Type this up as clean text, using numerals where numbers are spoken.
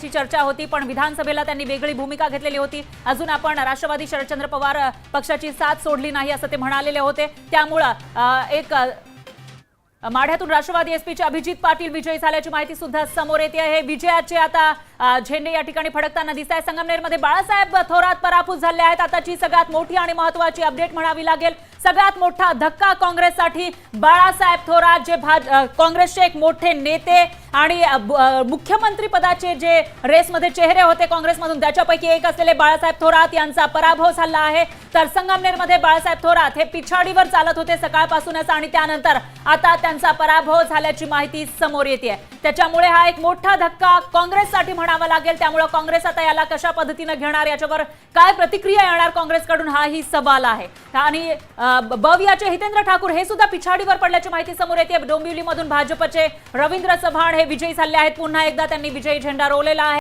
ची चर्चा होती, पण विधानसभेला त्यांनी वेगळी भूमिका घेतलेली होती। अजून आपण राष्ट्रवादी शरदचंद्र पवार पक्षाची साथ सोडली नाही असं ते म्हणालेले होते। त्यामुळे एक माढ्यातून राष्ट्रवादी एसपीचे अभिजित पाटील विजयी झाल्याची माहिती सुद्धा समोर येते आहे। विजयाचे आता झेंडे या ठिकाणी फडकताना दिसत आहे। संगमनेरमध्ये बाळासाहेब थोरात पराभूत झाले आहेत। आताची सगळ्यात मोठी आणि महत्त्वाची अपडेट म्हणावी लागेल। सगळ्यात मोठा धक्का काँग्रेससाठी बाळासाहेब थोरात जे काँग्रेसचे एक मोठे नेते आणि मुख्यमंत्री पदाचे जे रेसमध्ये चेहरे होते काँग्रेसमधून त्याच्यापैकी एक असलेले बाळासाहेब थोरात यांचा पराभव झाला आहे। तर संगमनेरमध्ये बाळासाहेब थोरात हे पिछाडीवर चालत होते सकाळपासूनच आणि त्यानंतर आता त्यांचा पराभव झाल्याची माहिती समोर येते। त्याच्यामुळे हा एक मोठा धक्का काँग्रेससाठी म्हणावा लागेल। त्यामुळे काँग्रेस आता याला कशा पद्धतीने घेणार, याच्यावर काय प्रतिक्रिया येणार काँग्रेसकडून हाही सवाल आहे। आणि बवियाचे हितेंद्र ठाकूर हे सुद्धा पिछाडीवर पडल्याची माहिती समोर येते। डोंबिवलीमधून भाजपचे रवींद्र चव्हाण हे विजयी झाले आहेत। पुन्हा एकदा त्यांनी विजयी झेंडा रोवलेला आहे।